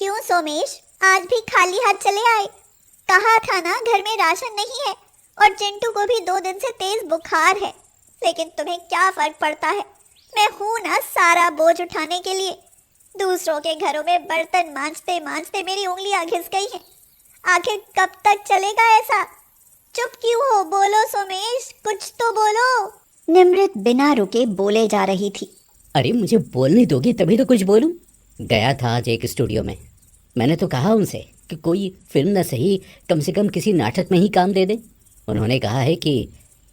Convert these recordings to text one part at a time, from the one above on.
क्यों सोमेश, आज भी खाली हाथ चले आए? कहा था ना घर में राशन नहीं है, और चिंटू को भी 2 दिन से तेज बुखार है। लेकिन तुम्हें क्या फर्क पड़ता है? मैं हूं ना सारा बोझ उठाने के लिए। दूसरों के घरों में बर्तन मांजते मांजते मेरी उंगलियां घिस गई हैं। आखिर कब तक चलेगा ऐसा? चुप क्यों हो? बोलो सोमेश, कुछ तो बोलो। निमृत बिना रुके बोले जा रही थी। अरे मुझे बोलने दोगे तभी तो कुछ बोलूं। गया था आज एक स्टूडियो में। मैंने तो कहा उनसे कि कोई फिल्म न सही, कम से कम किसी नाटक में ही काम दे दे। उन्होंने कहा है कि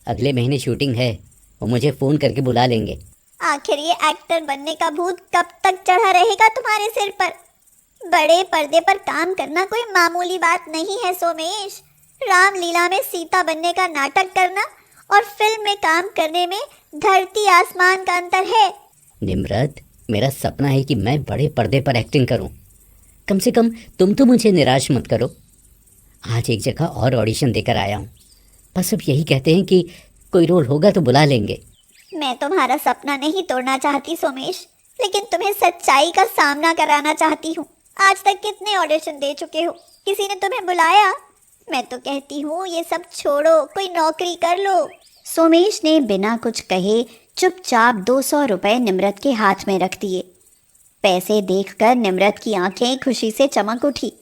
अगले महीने शूटिंग है, वो मुझे फ़ोन करके बुला लेंगे। आखिर ये एक्टर बनने का भूत कब तक चढ़ा रहेगा तुम्हारे सिर पर? बड़े पर्दे पर काम करना कोई मामूली बात नहीं है सोमेश। रामलीला में सीता बनने का नाटक करना और फिल्म में काम करने में धरती आसमान का अंतर है। निम्रत, मेरा सपना है कि मैं बड़े पर्दे पर एक्टिंग करूं। कम से कम तुम तो मुझे निराश मत करो। आज एक जगह और ऑडिशन देकर आया हूं। बस अब यही कहते हैं कि कोई रोल होगा तो बुला लेंगे। मैं तुम्हारा सपना नहीं तोड़ना चाहती सोमेश, लेकिन तुम्हें सच्चाई का सामना कराना चाहती हूँ। आज तक कितने ऑडिशन दे चुके हो, किसी ने तुम्हें बुलाया? मैं तो कहती हूँ ये सब छोड़ो, कोई नौकरी कर लो। सोमेश ने बिना कुछ कहे चुपचाप 200 रुपए निम्रत के हाथ में रख दिए। पैसे देखकर निम्रत की आंखें खुशी से चमक उठी।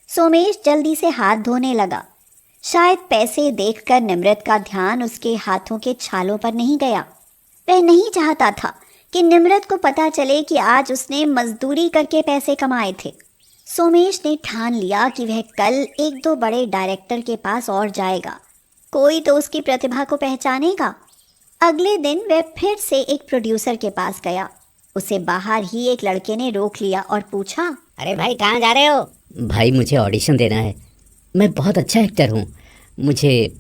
सोमेश जल्दी से हाथ धोने लगा। शायद पैसे देखकर निम्रत का ध्यान उसके हाथों के छालों पर नहीं गया। वह नहीं चाहता था कि निम्रत को पता चले कि आज उसने मजदूरी करके पैसे कमाए थे। सोमेश ने ठान लिया कि वह कल 1-2 बड़े डायरेक्टर के पास और जाएगा। कोई तो उसकी प्रतिभा को पहचानेगा। अगले दिन वह फिर से एक प्रोड्यूसर के पास गया। उसे बाहर ही एक लड़के ने रोक लिया और पूछा, अरे भाई, कहाँ जा रहे हो? भाई, मुझे ऑडिशन देना है। मैं बहुत अच्छा एक्टर हूँ। मुझे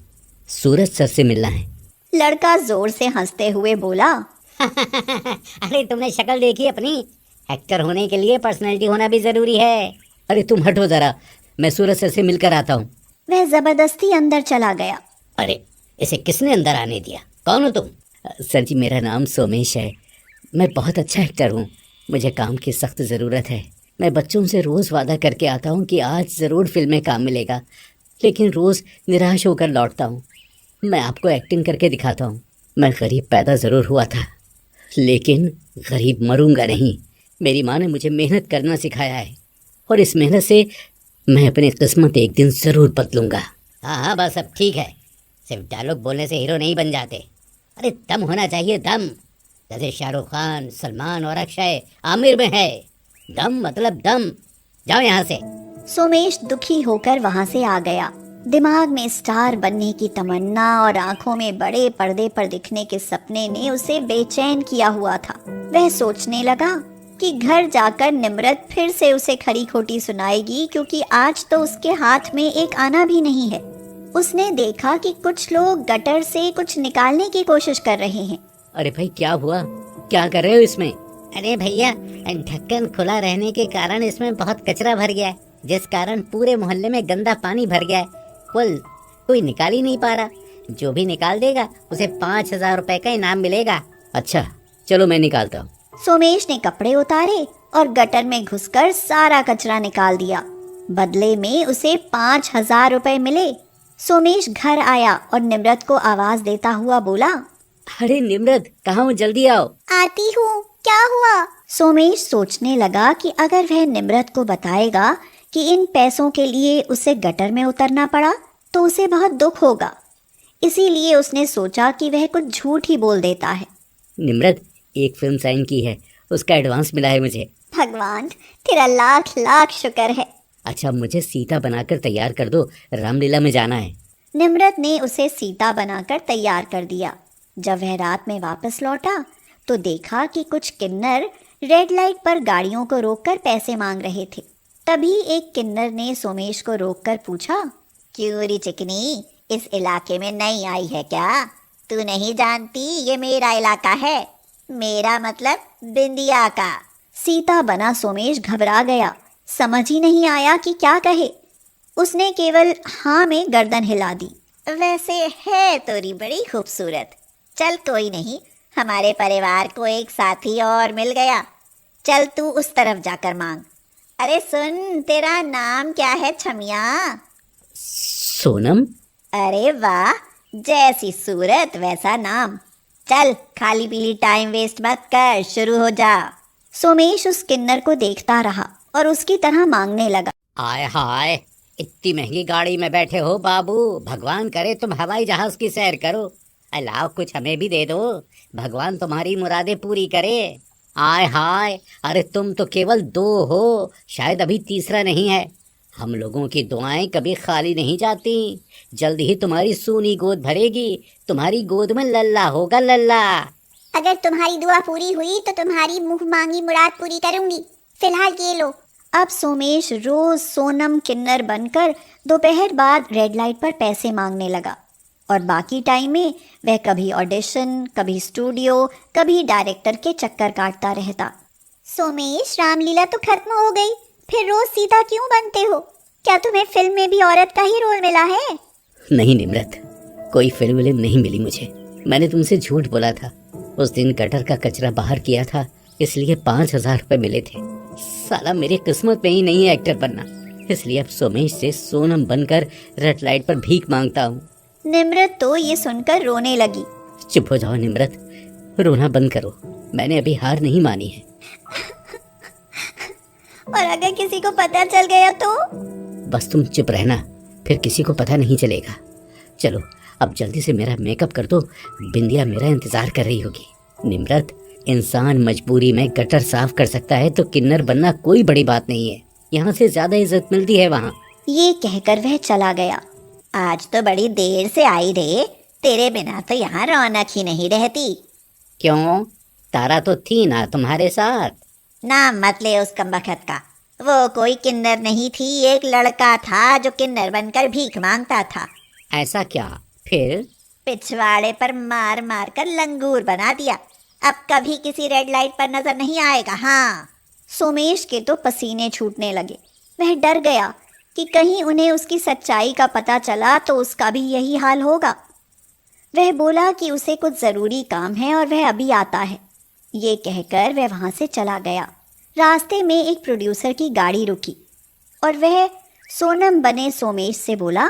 सूरज सर से मिलना है। लड़का जोर से हंसते हुए बोला, अरे तुमने शक्ल देखी अपनी? एक्टर होने के लिए पर्सनैलिटी होना भी जरूरी है। अरे तुम हटो जरा, मैं सूरज सर से मिलकर आता हूँ। वह जबरदस्ती अंदर चला गया। अरे इसे किसने अंदर आने दिया? कौन हो तुम? सर जी, मेरा नाम सोमेश है। मैं बहुत अच्छा एक्टर हूँ। मुझे काम की सख्त ज़रूरत है। मैं बच्चों से रोज़ वादा करके आता हूँ कि आज ज़रूर फिल्म में काम मिलेगा, लेकिन रोज़ निराश होकर लौटता हूँ। मैं आपको एक्टिंग करके दिखाता हूँ। मैं गरीब पैदा ज़रूर हुआ था, लेकिन गरीब मरूंगा नहीं। मेरी माँ ने मुझे मेहनत करना सिखाया है, और इस मेहनत से मैं अपनी किस्मत एक दिन ज़रूर बदलूँगा। हाँ हाँ, बस अब ठीक है। सिर्फ डायलॉग बोलने से हीरो नहीं बन जाते। अरे दम होना चाहिए, दम। जैसे शाहरुख खान, सलमान और अक्षय आमिर में है। दम मतलब दम। जाओ यहाँ से। सोमेश दुखी होकर वहां से आ गया। दिमाग में स्टार बनने की तमन्ना और आंखों में बड़े पर्दे पर दिखने के सपने ने उसे बेचैन किया हुआ था। वह सोचने लगा कि घर जाकर निम्रत फिर से उसे खरी खोटी सुनाएगी, क्योंकि आज तो उसके हाथ में एक आना भी नहीं है। उसने देखा कि कुछ लोग गटर से कुछ निकालने की कोशिश कर रहे हैं। अरे भाई, क्या हुआ? क्या कर रहे हो इसमें? अरे भैया, ढक्कन खुला रहने के कारण इसमें बहुत कचरा भर गया है, जिस कारण पूरे मोहल्ले में गंदा पानी भर गया है। कोई निकाल ही नहीं पा रहा। जो भी निकाल देगा उसे 5,000 रुपए का इनाम मिलेगा। अच्छा, चलो मैं निकालता हूँ। सोमेश ने कपड़े उतारे और गटर में घुसकर सारा कचरा निकाल दिया। बदले में उसे 5,000 रुपए मिले। सोमेश घर आया और निम्रत को आवाज देता हुआ बोला, अरे निम्रत, कहाँ हो? जल्दी आओ। आती हूँ। क्या हुआ? सोमेश सोचने लगा कि अगर वह निम्रत को बताएगा कि इन पैसों के लिए उसे गटर में उतरना पड़ा तो उसे बहुत दुख होगा। इसीलिए उसने सोचा कि वह कुछ झूठ ही बोल देता है। निम्रत, एक फिल्म साइन की है, उसका एडवांस मिला है मुझे। भगवान, तेरा लाख लाख शुक्र है। अच्छा, मुझे सीता बनाकर तैयार कर दो, रामलीला में जाना है। निम्रत ने उसे सीता बनाकर तैयार कर दिया। जब वह रात में वापस लौटा तो देखा कि कुछ किन्नर रेड लाइट पर गाड़ियों को रोककर पैसे मांग रहे थे। तभी एक किन्नर ने सोमेश को रोककर पूछा, क्यों री चिकनी, इस इलाके में नई आई है क्या? तू नहीं जानती ये मेरा इलाका है। मेरा मतलब बिंदिया का। सीता बना सोमेश घबरा गया। समझ ही नहीं आया कि क्या कहे। उसने केवल हाँ में गर्दन हिला दी। वैसे है तोरी बड़ी खूबसूरत। चल कोई नहीं, हमारे परिवार को एक साथी और मिल गया। चल तू उस तरफ जाकर मांग। अरे सुन, तेरा नाम क्या है छमिया? सोनम। अरे वाह, जैसी सूरत वैसा नाम। चल खाली पीली टाइम वेस्ट मत कर, शुरू हो जा। सोमेश उस किन्नर को देखता रहा और उसकी तरह मांगने लगा। आय हाय, इतनी महंगी गाड़ी में बैठे हो बाबू, भगवान करे तुम हवाई जहाज की सैर करो। अलाव कुछ हमें भी दे दो, भगवान तुम्हारी मुरादें पूरी करे। आय हाय, अरे तुम तो केवल 2 हो, शायद अभी तीसरा नहीं है। हम लोगों की दुआएं कभी खाली नहीं जाती। जल्द ही तुम्हारी सूनी गोद भरेगी, तुम्हारी गोद में लल्ला होगा, लल्ला। अगर तुम्हारी दुआ पूरी हुई तो तुम्हारी मुंह मांगी मुराद पूरी करूंगी। फिलहाल ये लो। अब सोमेश रोज सोनम किन्नर बनकर दोपहर बाद रेड लाइट पर पैसे मांगने लगा और बाकी टाइम में वह कभी ऑडिशन, कभी स्टूडियो, कभी डायरेक्टर के चक्कर काटता रहता। सोमेश, रामलीला तो खत्म हो गई, फिर रोज सीता क्यों बनते हो? क्या तुम्हें फिल्म में भी औरत का ही रोल मिला है? नहीं निम्रत, कोई फिल्म नहीं मिली मुझे। मैंने तुमसे झूठ बोला था। उस दिन गटर का कचरा बाहर किया था, इसलिए 5,000 रुपए मिले थे। साला मेरी किस्मत में ही नहीं है एक्टर बनना, इसलिए अब सोमेश से सोनम बनकर रेड लाइट पर भीख मांगता हूँ। निम्रत तो ये सुनकर रोने लगी। चुप हो जाओ निम्रत, रोना बंद करो। मैंने अभी हार नहीं मानी है। और अगर किसी को पता चल गया तो? बस तुम चुप रहना, फिर किसी को पता नहीं चलेगा। चलो अब जल्दी से मेरा मेकअप कर दो, बिंदिया मेरा इंतजार कर रही होगी। निम्रत, इंसान मजबूरी में गटर साफ कर सकता है तो किन्नर बनना कोई बड़ी बात नहीं है। यहाँ से ज्यादा इज्जत मिलती है वहाँ। ये कहकर वह चला गया। आज तो बड़ी देर से आई रे, तेरे बिना तो यहाँ रौनक ही नहीं रहती। क्यों? तारा तो थी ना तुम्हारे साथ। नाम मत ले उस कमबख्त का। वो कोई किन्नर नहीं थी, एक लड़का था जो किन्नर बनकर भीख मांगता था। ऐसा क्या? फिर? पिछवाड़े पर मार मार कर लंगूर बना दिया। अब कभी किसी रेड लाइट पर नजर नहीं आएगा। हाँ। सोमेश के तो पसीने छूटने लगे। वह डर गया कि कहीं उन्हें उसकी सच्चाई का पता चला तो उसका भी यही हाल होगा। वह बोला कि उसे कुछ ज़रूरी काम है और वह अभी आता है। ये कहकर वह वहाँ से चला गया। रास्ते में एक प्रोड्यूसर की गाड़ी रुकी और वह सोनम बने सोमेश से बोला,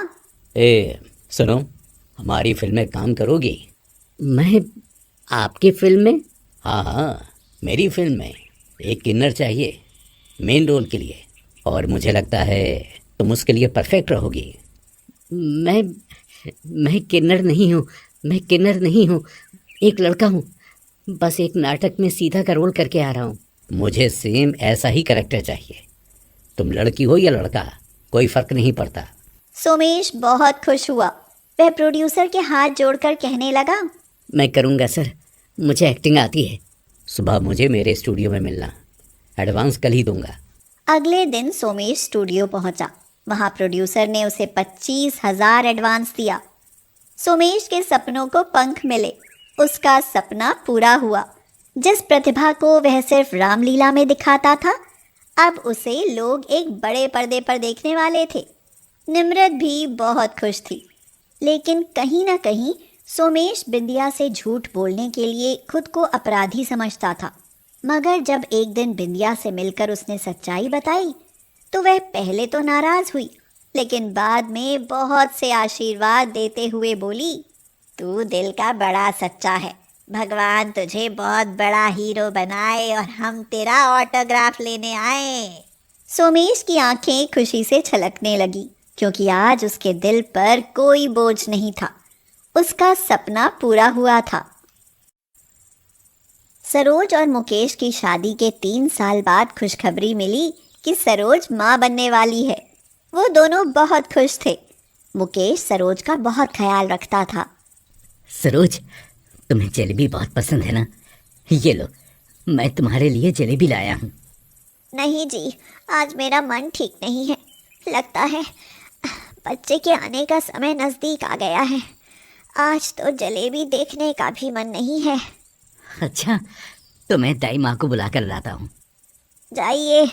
ए सुनो, हमारी फिल्म में काम करोगी? मैं आपकी फिल्म में? हाँ, मेरी फिल्म में एक किन्नर चाहिए मेन रोल के लिए, और मुझे लगता है तुम उसके लिए परफेक्ट रहोगी। मैं किन्नर नहीं हूँ, मैं किन्नर नहीं हूँ, एक लड़का हूँ। बस एक नाटक में सीता का रोल करके आ रहा हूँ। मुझे सेम ऐसा ही कैरेक्टर चाहिए। तुम लड़की हो या लड़का, कोई फर्क नहीं पड़ता। सोमेश बहुत खुश हुआ। वह प्रोड्यूसर के हाथ जोड़कर कहने लगा, मैं करूँगा सर, मुझे एक्टिंग आती है। सुबह मुझे मेरे स्टूडियो में मिलना, एडवांस कल ही दूंगा। अगले दिन सोमेश स्टूडियो पहुंचा। वहां प्रोड्यूसर ने उसे 25,000 एडवांस दिया। सोमेश के सपनों को पंख मिले। उसका सपना पूरा हुआ। जिस प्रतिभा को वह सिर्फ रामलीला में दिखाता था, अब उसे लोग एक बड़े पर्दे पर देखने वाले थे। निम्रत भी बहुत खुश थी, लेकिन कहीं ना कहीं सोमेश बिंदिया से झूठ बोलने के लिए खुद को अपराधी समझता था। मगर जब एक दिन बिंदिया से मिलकर उसने सच्चाई बताई तो वह पहले तो नाराज हुई, लेकिन बाद में बहुत से आशीर्वाद देते हुए बोली, तू दिल का बड़ा सच्चा है, भगवान तुझे बहुत बड़ा हीरो बनाए और हम तेरा ऑटोग्राफ लेने आए। सोमेश की आंखें खुशी से छलकने लगी, क्योंकि आज उसके दिल पर कोई बोझ नहीं था। उसका सपना पूरा हुआ था। सरोज और मुकेश की शादी के 3 साल बाद खुशखबरी मिली कि सरोज माँ बनने वाली है। वो दोनों बहुत खुश थे। मुकेश सरोज का बहुत ख्याल रखता था। सरोज, तुम्हें जलेबी बहुत पसंद है ना? ये लो, मैं तुम्हारे लिए जलेबी लाया हूँ। नहीं जी, आज मेरा मन ठीक नहीं है। लगता है बच्चे के आने का समय नज़दीक आ गया है। आज तो जलेबी देखने का भी मन नहीं है। अच्छा, तो मैं दाई माँ को बुला कर लाता हूँ। जाइए,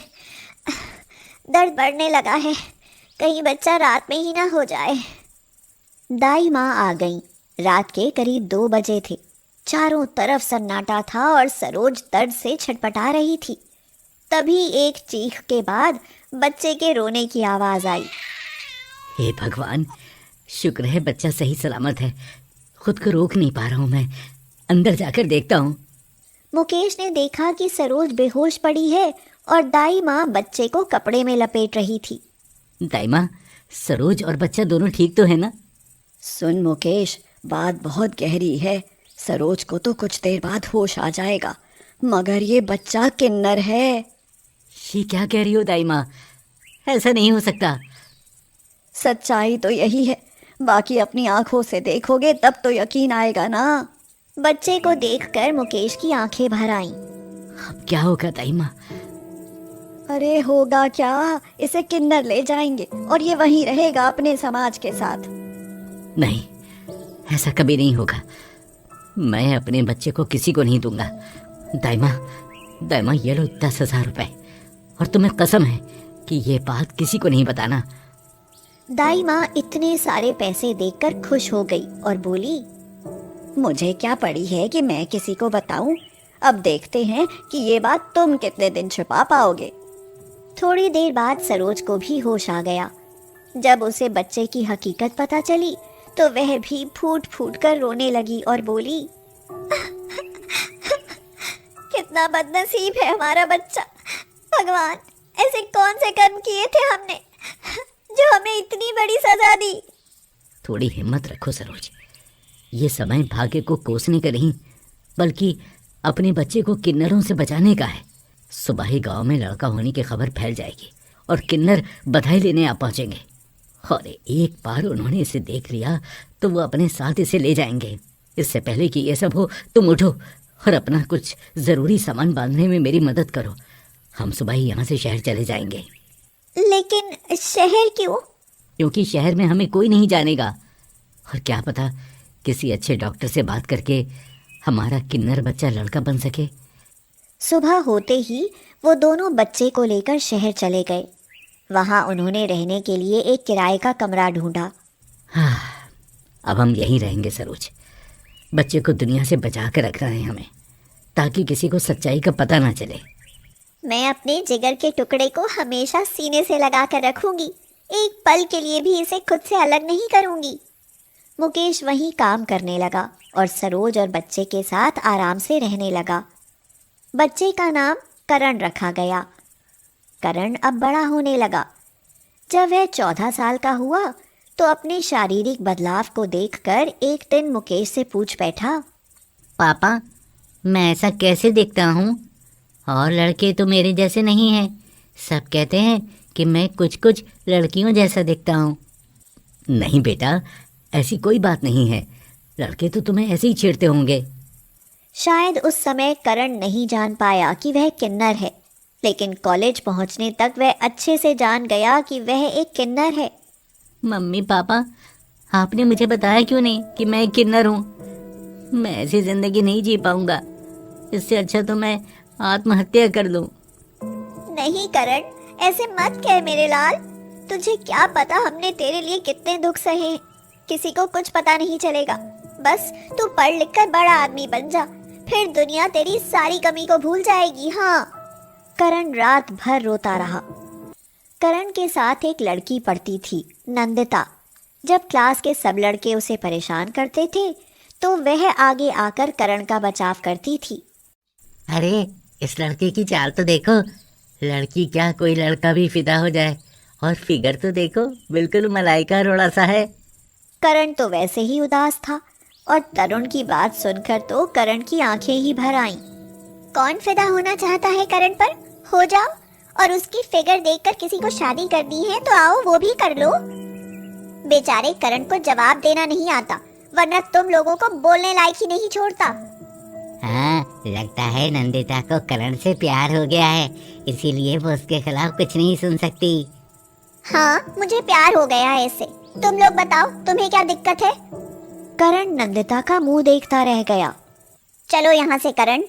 दर्द बढ़ने लगा है, कहीं बच्चा रात में ही ना हो जाए। दाई माँ आ गई। रात के करीब 2 बजे थे। चारों तरफ सन्नाटा था और सरोज दर्द से छटपटा रही थी। तभी एक चीख के बाद बच्चे के रोने की आवाज आई। हे भगवान, शुक्र है बच्चा सही सलामत है। खुद को रोक नहीं पा रहा हूँ मैं। अंदर जाकर देखता हूँ। मुकेश ने देखा कि सरोज बेहोश पड़ी है और दाई माँ बच्चे को कपड़े में लपेट रही थी। दाई माँ, सरोज और बच्चा दोनों ठीक तो है ना? सुन मुकेश, बात बहुत गहरी है। सरोज को तो कुछ देर बाद होश आ जाएगा, मगर ये बच्चा किन्नर है। ये क्या कह रही हो दाई माँ? ऐसा नहीं हो सकता। सच्चाई तो यही है, बाकी अपनी आंखों से देखोगे तब तो यकीन आएगा ना। बच्चे को देखकर मुकेश की आंखें भर आईं। अब क्या होगा दाई माँ? अरे होगा क्या, इसे किन्नर ले जाएंगे और ये वहीं रहेगा अपने समाज के साथ। नहीं, ऐसा कभी नहीं होगा। मैं अपने बच्चे को किसी को नहीं दूंगा। दाई माँ, ये लो 10,000 रुपए, और तुम्हें कसम है कि ये बात किसी को नहीं बताना। दाई माँ इतने सारे पैसे देखकर खुश हो गई और बोली, मुझे क्या पड़ी है कि मैं किसी को बताऊं। अब देखते हैं कि ये बात तुम कितने दिन छुपा पाओगे। थोड़ी देर बाद सरोज को भी होश आ गया। जब उसे बच्चे की हकीकत पता चली तो वह भी फूट फूट कर रोने लगी और बोली, कितना बदनसीब है हमारा बच्चा। भगवान, ऐसे कौन से कर्म किए थे हमने जो हमें इतनी बड़ी सजा दी। थोड़ी हिम्मत रखो सरोज। ये समय भाग्य को कोसने का नहीं, बल्कि अपने बच्चे को किन्नरों से बचाने का है। सुबह ही गांव में लड़का होने की खबर फैल जाएगी और किन्नर बधाई लेने आ पहुंचेंगे। और एक बार उन्होंने इसे देख लिया तो वो अपने साथ इसे ले जाएंगे। इससे पहले कि ये सब हो, तुम उठो और अपना कुछ ज़रूरी सामान बांधने में मेरी मदद करो। हम सुबह ही यहाँ से शहर चले जाएंगे। लेकिन शहर क्यों? क्योंकि शहर में हमें कोई नहीं जानेगा, और क्या पता किसी अच्छे डॉक्टर से बात करके हमारा किन्नर बच्चा लड़का बन सके। सुबह होते ही वो दोनों बच्चे को लेकर शहर चले गए। वहाँ उन्होंने रहने के लिए एक किराए का कमरा ढूंढा। हाँ, अब हम यहीं रहेंगे सरोज। बच्चे को दुनिया से बचा कर रखना है हमें, ताकि किसी को सच्चाई का पता ना चले। मैं अपने जिगर के टुकड़े को हमेशा सीने से लगा कर रखूंगी। एक पल के लिए भी इसे खुद से अलग नहीं करूंगी। मुकेश वहीं काम करने लगा और सरोज और बच्चे के साथ आराम से रहने लगा। बच्चे का नाम करण रखा गया। करण अब बड़ा होने लगा। जब वह 14 साल का हुआ तो अपने शारीरिक बदलाव को देखकर एक दिन मुकेश से पूछ बैठा, पापा, मैं ऐसा कैसे दिखता हूँ? और लड़के तो मेरे जैसे नहीं हैं। सब कहते हैं कि मैं कुछ कुछ लड़कियों जैसा दिखता हूँ। नहीं बेटा, ऐसी कोई बात नहीं है। लड़के तो तुम्हें ऐसे ही छेड़ते होंगे। शायद उस समय करण नहीं जान पाया कि वह किन्नर है, लेकिन कॉलेज पहुंचने तक वह अच्छे से जान गया कि वह एक किन्नर है। मम्मी पापा, आपने मुझे बताया क्यों नहीं कि मैं एक किन्नर हूँ? मैं ऐसी जिंदगी नहीं जी पाऊंगा। इससे अच्छा तो मैं आत्महत्या कर लूं। नहीं करण, ऐसे मत कह मेरे लाल। तुझे क्या पता हमने तेरे लिए कितने दुख सहे हैं। किसी को कुछ पता नहीं चलेगा। बस तू पढ़ लिख कर बड़ा आदमी बन जा, फिर दुनिया तेरी सारी कमी को भूल जाएगी। हाँ। करण रात भर रोता रहा। करण के साथ एक लड़की पढ़ती थी, नंदिता। जब क्लास के सब लड़के उसे परेशान करते थे तो वह आगे आकर करण का बचाव करती थी। अरे, इस लड़के की चाल तो देखो। लड़की क्या, कोई लड़का भी फिदा हो जाए। और फिगर तो देखो, बिल्कुल मलाइका रोड़ा सा है। करण तो वैसे ही उदास था और तरुण की बात सुनकर तो करण की आंखें ही भर आईं। कौन फिदा होना चाहता है करण पर? हो जाओ, और उसकी फिगर देखकर किसी को शादी करनी है तो आओ वो भी कर लो। बेचारे करण को जवाब देना नहीं आता, वरना तुम लोगों को बोलने लायक ही नहीं छोड़ता। हाँ, लगता है नंदिता को करण से प्यार हो गया है, इसीलिए वो उसके खिलाफ कुछ नहीं सुन सकती। हाँ, मुझे प्यार हो गया है इससे। तुम लोग बताओ, तुम्हें क्या दिक्कत है? करण नंदिता का मुंह देखता रह गया। चलो यहाँ से करण।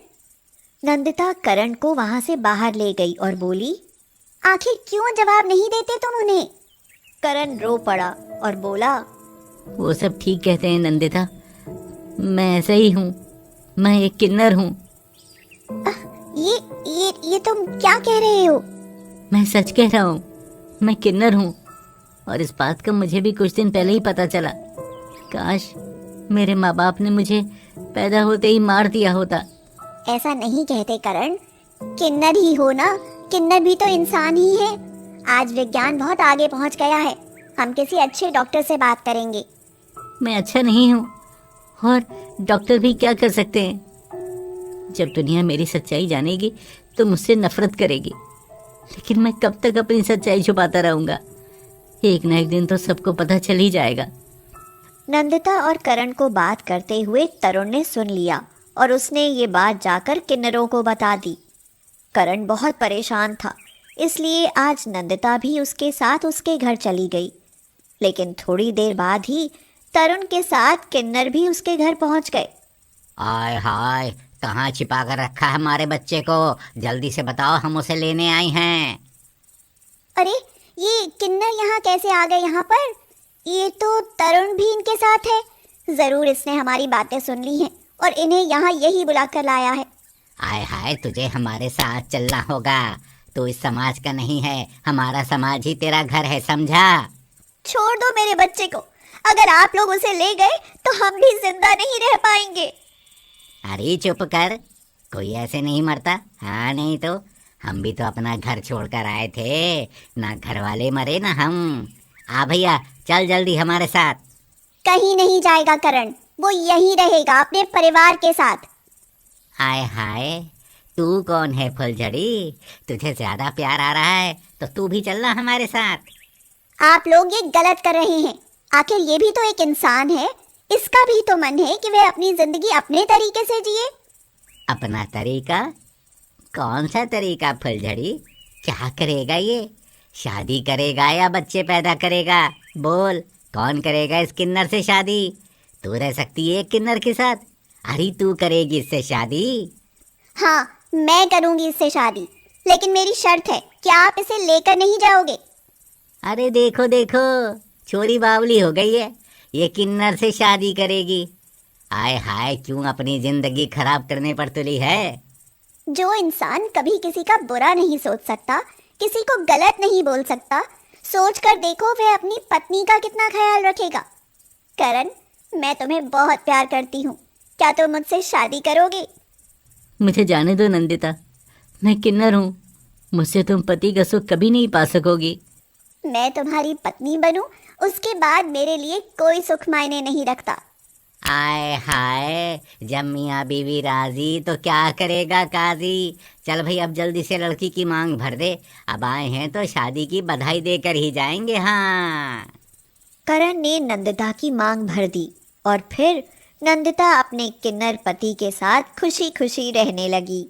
नंदिता करण को वहां से बाहर ले गई और बोली, आखिर क्यों जवाब नहीं देते तुम उन्हें? करण रो पड़ा और बोला, वो सब ठीक कहते हैं नंदिता, मैं ऐसा ही हूँ। मैं एक किन्नर हूँ। ये तुम क्या कह रहे हो? मैं सच कह रहा हूँ, मैं किन्नर हूँ। और इस बात का मुझे भी कुछ दिन पहले ही पता चला। काश मेरे माँ बाप ने मुझे पैदा होते ही मार दिया होता। ऐसा नहीं कहते करण, किन्नर ही हो ना, किन्नर भी तो इंसान ही है। आज विज्ञान बहुत आगे पहुंच गया है, हम किसी अच्छे डॉक्टर से बात करेंगे। मैं अच्छा नहीं हूँ और डॉक्टर भी क्या कर सकते हैं। जब दुनिया मेरी सच्चाई जानेगी तो मुझसे नफरत करेगी, लेकिन मैं कब तक अपनी सच्चाई छुपाता रहूंगा। एक ना एक दिन तो सबको पता चल ही जाएगा। नंदिता और करण को बात करते हुए तरुण ने सुन लिया और उसने ये बात जाकर किन्नरों को बता दी। करण बहुत परेशान था, इसलिए आज नंदिता भी उसके साथ उसके घर चली गई। लेकिन थोड़ी देर बाद ही तरुण के साथ किन्नर भी उसके घर पहुंच गए। आय हाय, कहाँ छिपा कर रखा है हमारे बच्चे को? जल्दी से बताओ, हम उसे लेने आए हैं। अरे ये किन्नर यहाँ कैसे आ गए यहाँ पर? ये तो तरुण भी इनके साथ है। जरूर इसने हमारी बातें सुन ली हैं और इन्हें यहाँ यही बुलाकर लाया है। आय हाय, तुझे हमारे साथ चलना होगा। तू इस समाज का नहीं है, हमारा समाज ही तेरा घर है, समझा? छोड़ दो मेरे बच्चे को। अगर आप लोग उसे ले गए तो हम भी जिंदा नहीं रह पाएंगे। अरे चुप कर, कोई ऐसे नहीं मरता। हाँ नहीं तो हम भी तो अपना घर छोड़कर आए थे, ना घर वाले मरे ना हम। आ भैया, चल जल्दी हमारे साथ। कहीं नहीं जाएगा करण, वो यहीं रहेगा अपने परिवार के साथ। आय हाय, तू कौन है फुलझड़ी? तुझे ज्यादा प्यार आ रहा है तो तू भी चलना हमारे साथ। आप लोग ये गलत कर रहे हैं। आखिर ये भी तो एक इंसान है, इसका भी तो मन है कि वह अपनी जिंदगी अपने तरीके से जिए। अपना तरीका? कौन सा तरीका फुलझड़ी? क्या करेगा ये? शादी करेगा या बच्चे पैदा करेगा? बोल, कौन करेगा इस किन्नर से शादी? तू रह सकती है एक किन्नर के साथ? अरे तू करेगी इससे शादी? हाँ, मैं करूंगी इससे शादी, लेकिन मेरी शर्त है कि आप इसे लेकर नहीं जाओगे। अरे देखो देखो, छोरी बावली हो गई है, ये किन्नर से शादी करेगी। आय हाय, क्यों अपनी जिंदगी खराब करने पर तुली है? जो इंसान कभी किसी का बुरा नहीं सोच सकता, किसी को गलत नहीं बोल सकता, सोच कर देखो वह अपनी पत्नी का कितना ख्याल रखेगा। करण, मैं तुम्हें बहुत प्यार करती हूँ, क्या तुम मुझसे शादी करोगे? मुझे जाने दो नंदिता, मैं किन्नर हूँ, मुझसे तुम पति का सुख कभी नहीं पा सकोगी। मैं तुम्हारी पत्नी बनूं, उसके बाद मेरे लिए कोई सुख मायने नहीं रखता। आय हाय, जब मियाँ बीवी राजी तो क्या करेगा काजी। चल भाई, अब जल्दी से लड़की की मांग भर दे। अब आए हैं तो शादी की बधाई देकर ही जाएंगे। हाँ। करण ने नंदिता की मांग भर दी और फिर नंदिता अपने किन्नर पति के साथ खुशी खुशी रहने लगी।